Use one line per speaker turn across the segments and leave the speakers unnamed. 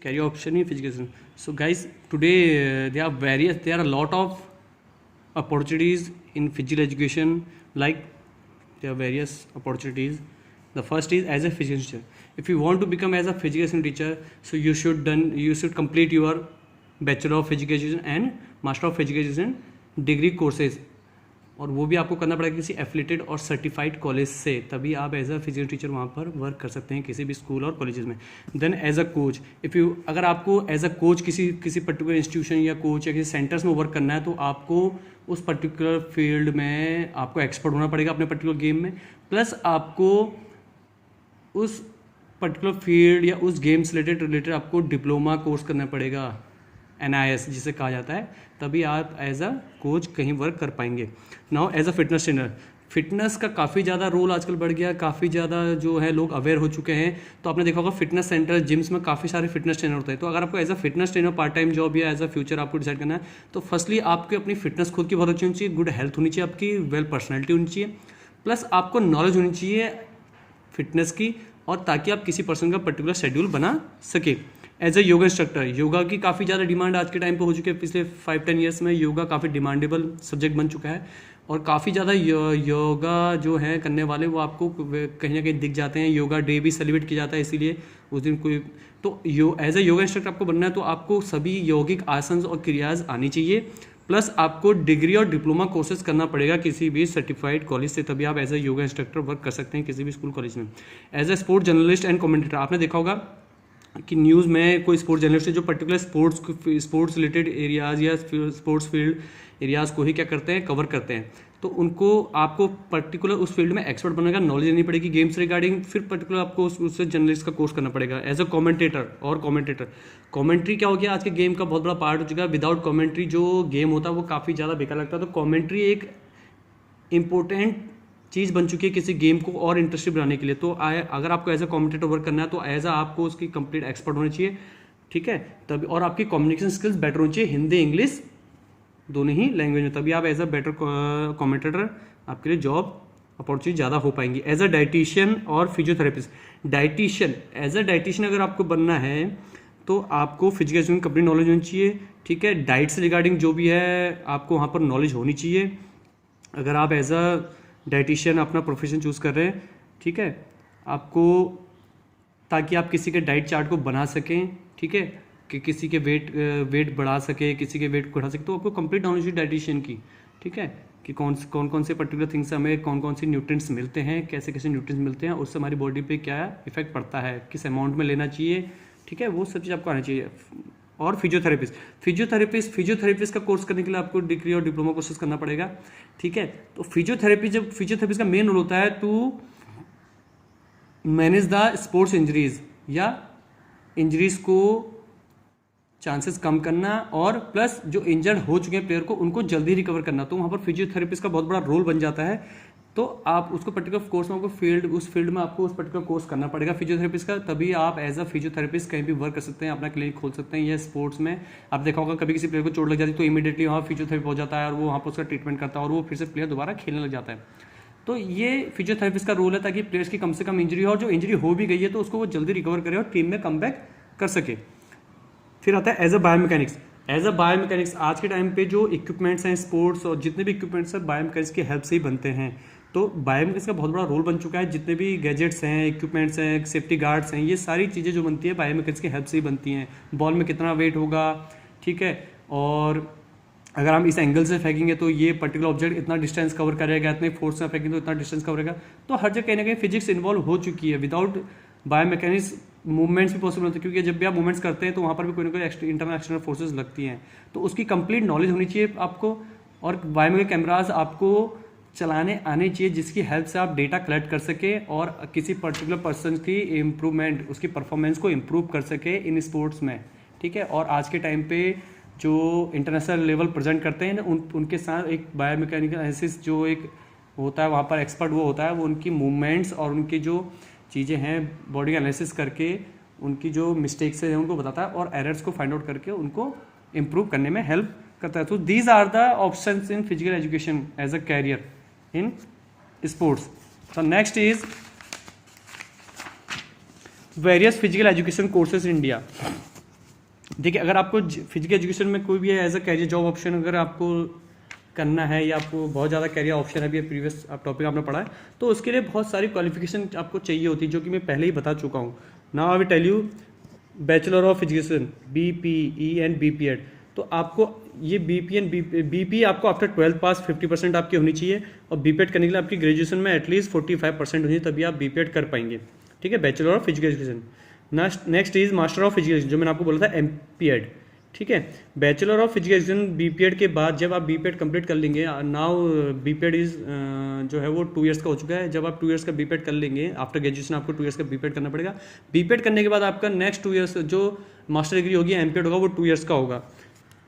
career option in physical education. So guys, today there are a lot of opportunities in physical education. Like there are various opportunities. The first is as a physical teacher. If you want to become as a physical education teacher, so you should complete your Bachelor of Physical Education and Master of Physical Education degree courses, और वो भी आपको करना पड़ेगा किसी affiliated और certified college से, तभी आप एज अ फिजिकल टीचर वहाँ पर वर्क कर सकते हैं किसी भी स्कूल और कॉलेजेस में. देन एज अ कोच, अगर आपको एज अ कोच किसी पर्टिकुलर इंस्टीट्यूशन या कोच या किसी सेंटर्स में वर्क करना है, तो आपको उस पर्टिकुलर फील्ड में आपको एक्सपर्ट होना पड़ेगा अपने पर्टिकुलर गेम में, प्लस आपको उस पर्टिकुलर फील्ड या उस गेम से रिलेटेड आपको डिप्लोमा कोर्स करना पड़ेगा, NIS जिसे कहा जाता है, तभी आप एज अ कोच कहीं वर्क कर पाएंगे. Now as a fitness trainer, fitness का काफ़ी ज़्यादा रोल आजकल बढ़ गया, काफ़ी ज़्यादा जो है लोग अवेयर हो चुके हैं. तो आपने देखा होगा फिटनेस सेंटर, जिम्स में काफ़ी सारे फिटनेस ट्रेनर होते हैं. तो अगर आपको as a fitness trainer part time job या एज अ फ्यूचर आपको डिसाइड करना है, तो फर्स्टली आपकी अपनी फिटनेस खुद की बहुत अच्छी होनी चाहिए, गुड हेल्थ होनी चाहिए, आपकी वेल पर्सनैलिटी होनी चाहिए, प्लस आपको नॉलेज होनी चाहिए फिटनेस की, और ताकि आप किसी पर्सन का पर्टिकुलर शेड्यूल बना सके. As a yoga instructor, yoga की काफ़ी ज़्यादा डिमांड आज के टाइम पे हो चुकी है. पिछले 5-10 ईयर्स में योगा काफ़ी डिमांडेबल सब्जेक्ट बन चुका है, और काफ़ी ज़्यादा योगा जो है करने वाले वो आपको कहीं ना कहीं दिख जाते हैं. योगा डे भी सेलिब्रेट किया जाता है, इसीलिए उस दिन कोई तो एज ए योगा इंस्ट्रक्टर आपको बनना है, तो आपको सभी यौगिक आसन और क्रियाज आनी चाहिए, प्लस आपको डिग्री और डिप्लोमा कोर्सेज करना पड़ेगा किसी भी सर्टिफाइड कॉलेज से, तभी आप as a yoga instructor work कर सकते हैं किसी भी स्कूल कॉलेज में. As a sport journalist and commentator, आपने देखा होगा कि न्यूज़ में कोई स्पोर्ट्स जर्नलिस्ट है जो पर्टिकुलर स्पोर्ट्स रिलेटेड एरियाज़ या स्पोर्ट्स फील्ड एरियाज़ को ही क्या करते हैं, कवर करते हैं. तो उनको आपको पर्टिकुलर उस फील्ड में एक्सपर्ट बनने का नॉलेज लेनी पड़ेगी गेम्स रिगार्डिंग, फिर पर्टिकुलर आपको उससे जर्नलिस्ट का कोर्स करना पड़ेगा. एज अ कमेंटेटर, कमेंट्री क्या हो गया, आज के गेम का बहुत बड़ा पार्ट हो चुका है. विदाउट कमेंट्री जो गेम होता है वो काफ़ी ज़्यादा बेकार लगता है. तो कमेंट्री एक इम्पोर्टेंट चीज़ बन चुकी है किसी गेम को और इंटरेस्टिंग बनाने के लिए. तो अगर आपको एज अ कमेंटेटर वर्क करना है, तो एज अ आपको उसकी कंप्लीट एक्सपर्ट होनी चाहिए, ठीक है, तभी, और आपकी कम्युनिकेशन स्किल्स बेटर होनी चाहिए, हिंदी इंग्लिश दोनों ही लैंग्वेज में, तभी आप एज अ बेटर कमेंटेटर आपके लिए जॉब अपॉर्चुनिटी ज़्यादा हो पाएंगी. एज अ डाइटिशियन और फिजियोथेरेपिस्ट, एज अ डाइटिशियन अगर आपको बनना है, तो आपको फिजिकल एजुकेशन कंप्लीट नॉलेज होनी चाहिए, ठीक है. डाइट से रिगार्डिंग जो भी है आपको वहाँ पर नॉलेज होनी चाहिए. अगर आप एज अ डाइटिशियन अपना प्रोफेशन चूज़ कर रहे हैं, ठीक है, आपको, ताकि आप किसी के डाइट चार्ट को बना सकें, ठीक है, कि किसी के वेट बढ़ा सके, किसी के वेट घटा सके, तो आपको कंप्लीट नॉलेज है डाइटिशियन की, ठीक है, कि कौन से पर्टिकुलर थिंग्स से हमें कौन से न्यूट्रिएंट्स मिलते हैं, कैसे न्यूट्रिएंट्स मिलते हैं, उससे हमारी बॉडी पे क्या इफेक्ट पड़ता है, किस अमाउंट में लेना चाहिए, ठीक है, वो सब चीज़ आपको आना चाहिए. और फिजियोथेरेपिस्ट का कोर्स करने के लिए आपको डिग्री और डिप्लोमा कोर्सेज करना पड़ेगा, ठीक है. तो फिजियोथेरेपिस्ट का मेन रोल होता है to manage the sports injuries, या इंजरीज को चांसेस कम करना, और प्लस जो इंजर्ड हो चुके हैं प्लेयर को उनको जल्दी रिकवर करना. तो वहाँ पर फिजियोथेरेपिस्ट का बहुत बड़ा रोल बन जाता है. तो आप उसको पर्टिकुलर कोर्स में उस फील्ड में आपको उस पर्टिकुलर कोर्स करना पड़ेगा फिजियोथेरेपिस्ट का, तभी आप एज अ फिजियोथेरेपिस्ट कहीं भी वर्क कर सकते हैं, अपना क्लिनिक खोल सकते हैं. या स्पोर्ट्स में आप देखा होगा कभी किसी प्लेयर को चोट लग जाती है, तो इमीडिएटली वहाँ फिजियोथेरेपी हो जाता है, और वो वहाँ पर उसका ट्रीटमेंट करता है, और वो फिर से प्लेयर दोबारा खेलने लग जाता है. तो ये फिजियोथेरेपिस्ट का रोल है, ताकि प्लेयर्स की कम से कम इंजरी हो, और जो इंजरी हो भी गई है तो उसको वो जल्दी रिकवर करे और टीम में कम कर सके. फिर आता है एज अ बायोमैकेनिक्स. आज के टाइम पे जो इक्विपमेंट्स हैं स्पोर्ट्स और जितने भी इक्विपमेंट्स हैं बायोमैकेनिक्स की हेल्प से ही बनते हैं. तो बायोमैकेनिक्स का बहुत बड़ा रोल बन चुका है. जितने भी गैजेट्स हैं, इक्विपमेंट्स हैं, सेफ्टी गार्ड्स हैं, ये सारी चीज़ें जो बनती है बायोमैकेनिक्स की हेल्प से ही बनती हैं. बॉल में कितना वेट होगा, ठीक है, और अगर हम इस एंगल से फेंकेंगे तो ये पर्टिकुलर ऑब्जेक्ट इतना डिस्टेंस कवर करेगा, इतने फोर्स से फेंकेंगे तो इतना डिस्टेंस कवर करेगा. तो हर जगह कहीं ना कहीं फिजिक्स इन्वॉल्व हो चुकी है. विदाउट बायोमैकेनिक्स मूवमेंट्स भी पॉसिबल होते हैं, क्योंकि जब भी आप मूवमेंट्स करते हैं तो वहाँ पर भी कोई ना कोई इंटरनल एक्सटर्नल फोर्सेज लगती हैं. तो उसकी कंप्लीट नॉलेज होनी चाहिए आपको, और बायोमैकेनिकल कैमराज आपको चलाने आने चाहिए, जिसकी हेल्प से आप डेटा कलेक्ट कर सके और किसी पर्टिकुलर पर्सन की इम्प्रूवमेंट, उसकी परफॉर्मेंस को इम्प्रूव कर सके इन स्पोर्ट्स में, ठीक है. और आज के टाइम पे जो इंटरनेशनल लेवल प्रेजेंट करते हैं उनके साथ एक बायोमैकेनिकल एनालिसिस जो एक होता है, वहाँ पर एक्सपर्ट वो होता है, वो उनकी मूवमेंट्स और उनकी जो चीज़ें हैं बॉडी एनालिसिस करके उनकी जो मिस्टेक्स हैं उनको बताता है, और एरर्स को फाइंड आउट करके उनको इम्प्रूव करने में हेल्प करता है. तो these are the options in physical education as a career in sports. So next is various physical education courses in India. देखिए, अगर आपको फिजिकल एजुकेशन में कोई भी as a career job option अगर आपको करना है या आपको बहुत ज़्यादा कैरियर ऑप्शन है, अभी प्रीवियस आप टॉपिक आपने पढ़ा है, तो उसके लिए बहुत सारी क्वालिफिकेशन आपको चाहिए होती है, जो कि मैं पहले ही बता चुका हूँ। Now I will tell you bachelor of education, BPE and BPEd। तो आपको ये BPE आपको आफ्टर 12th पास 50% आपकी होनी चाहिए, और BPEd करने के लिए आपकी ग्रेजुएशन में एटलीस्ट 45% होनी चाहिए, तभी आप BPEd कर पाएंगे। ठीक है, bachelor of physical education. Next is master of physical education, जो मैंने आपको बोला था MPEd। ठीक है, bachelor of physical education BPEd के बाद जब आप BPEd कंप्लीट कर लेंगे, नाउ BPEd इज जो है वो 2 ईयर्स का हो चुका है। जब आप 2 ईयर्स का BPEd कर लेंगे आफ्टर ग्रेजुएशन, आपको 2 ईयर्स का BPEd करना पड़ेगा। BPEd करने के बाद आपका नेक्स्ट 2 ईयर्स जो मास्टर डिग्री होगी, MPEd होगा, वो 2 ईयर्स का होगा।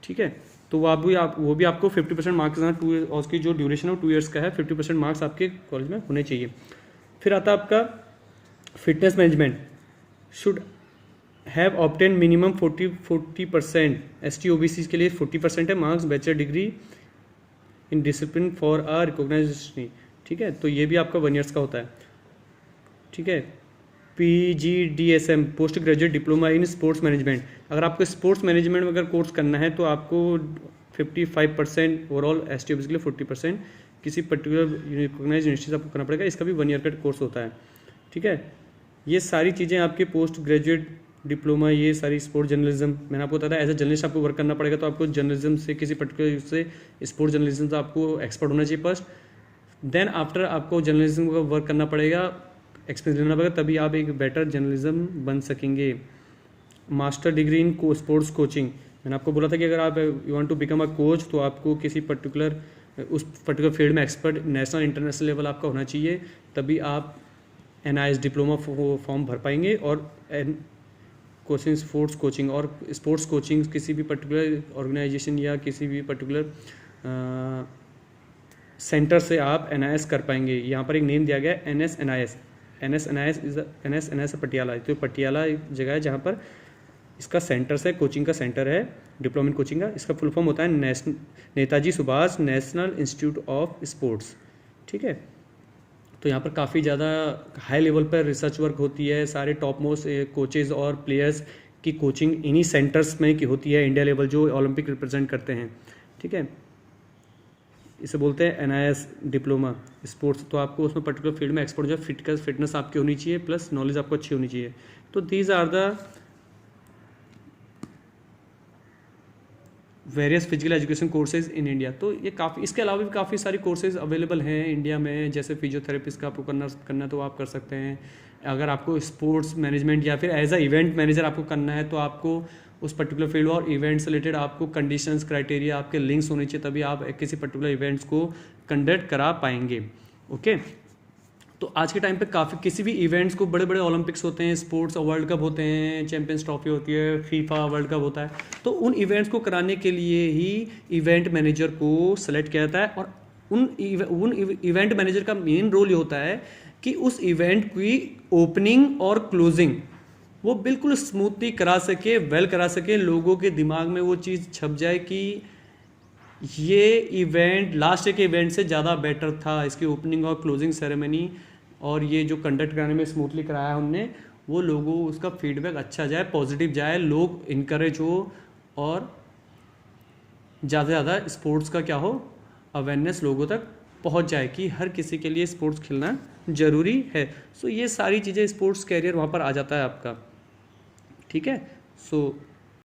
ठीक है, तो वो भी आपको 50% मार्क्स, और उसकी जो ड्यूरेशन है वो 2 ईयर्स का है, 50% मार्क्स आपके कॉलेज में होने चाहिए। फिर आता है आपका fitness management, should have obtain minimum 40%। ST OBC के लिए 40% है marks, bachelor degree in discipline for a recognization. ठीक है, तो ये भी आपका 1 ईयर्स का होता है। ठीक है, PGDSM post graduate diploma in sports management, अगर आपको स्पोर्ट्स मैनेजमेंट में अगर कोर्स करना है तो आपको 55% ओवरऑल, ST OBC के लिए 40% किसी पर्टिकुलर रिकॉग्नाइज यूनिवर्सिटी से आपको करना पड़ेगा। इसका भी 1 ईयर का कोर्स होता है। ठीक है, ये सारी चीज़ें आपके पोस्ट ग्रेजुएट डिप्लोमा, ये सारी स्पोर्ट जर्नलिज्म मैंने आपको बताया, एज ए जर्नलिस्ट आपको वर्क करना पड़ेगा, तो आपको जर्नलिज्म से किसी पर्टिकुलर से स्पोर्ट जर्नलिज्म से आपको एक्सपर्ट होना चाहिए फर्स्ट। देन आफ्टर आपको जर्नलिज्म का वर्क करना पड़ेगा, एक्सपीरियंस लेना पड़ेगा, तभी आप एक बेटर जर्नलिज्म बन सकेंगे। Master degree in sports coaching, मैंने आपको बोला था कि अगर आप you want to become a coach, तो आपको किसी पर्टिकुलर उस पर्टिकुलर फील्ड में एक्सपर्ट नेशनल इंटरनेशनल लेवल आपका होना चाहिए, तभी आप NIS डिप्लोमा फॉर्म भर पाएंगे। और कोचिंग स्पोर्ट्स कोचिंग, और स्पोर्ट्स कोचिंग किसी भी पर्टिकुलर ऑर्गेनाइजेशन या किसी भी पर्टिकुलर सेंटर से आप NIS कर पाएंगे। यहाँ पर एक नेम दिया गया है NS NIS पटियाला, तो पटियाला एक जगह है जहाँ पर इसका सेंटर है, कोचिंग का सेंटर है, डिप्लोमा इन कोचिंग का। इसका फुल फॉर्म होता है Netaji Subhash national institute of sports. ठीक है, तो यहाँ पर काफ़ी ज़्यादा हाई लेवल पर रिसर्च वर्क होती है, सारे टॉप मोस्ट कोचेज़ और प्लेयर्स की कोचिंग इन्हीं सेंटर्स में की होती है, इंडिया लेवल जो ओलंपिक रिप्रेजेंट करते हैं। ठीक है, इसे बोलते हैं NIS डिप्लोमा स्पोर्ट्स। तो आपको उसमें पर्टिकुलर फील्ड में एक्सपर्ट जो फिटनेस आपकी होनी चाहिए, प्लस नॉलेज आपको अच्छी होनी चाहिए। तो these are the various physical education courses in India. तो ये काफ़ी, इसके अलावा भी काफ़ी सारी कोर्सेज अवेलेबल हैं इंडिया में, जैसे फिजियोथेरेपिस्ट का आपको करना तो आप कर सकते हैं। अगर आपको स्पोर्ट्स मैनेजमेंट या फिर एज अ इवेंट मैनेजर आपको करना है, तो आपको उस पर्टिकुलर फील्ड और इवेंट से रिलेटेड आपको कंडीशंस क्राइटेरिया आपके लिंक्स होने चाहिए, तभी आप किसी पर्टिकुलर इवेंट्स को कंडक्ट करा पाएंगे। ओके, तो आज के टाइम पे काफ़ी किसी भी इवेंट्स को, बड़े बड़े ओलंपिक्स होते हैं, स्पोर्ट्स वर्ल्ड कप होते हैं, चैंपियंस ट्रॉफी होती है, फीफा वर्ल्ड कप होता है, तो उन इवेंट्स को कराने के लिए ही इवेंट मैनेजर को सेलेक्ट किया जाता है। और उन इवेंट मैनेजर का मेन रोल ये होता है कि उस इवेंट की ओपनिंग और क्लोजिंग वो बिल्कुल स्मूथली करा सके, वेल करा सके, लोगों के दिमाग में वो चीज़ छप जाए कि ये इवेंट लास्ट के इवेंट से ज़्यादा बेटर था, इसकी ओपनिंग और क्लोजिंग सेरेमनी, और ये जो कंडक्ट कराने में स्मूथली कराया हमने, वो लोगों उसका फीडबैक अच्छा जाए, पॉजिटिव जाए, लोग इनकरेज हो, और ज़्यादा से ज़्यादा स्पोर्ट्स का क्या हो, अवेयरनेस लोगों तक पहुंच जाए कि हर किसी के लिए स्पोर्ट्स खेलना ज़रूरी है। सो ये सारी चीज़ें, स्पोर्ट्स कैरियर वहाँ पर आ जाता है आपका। ठीक है, सो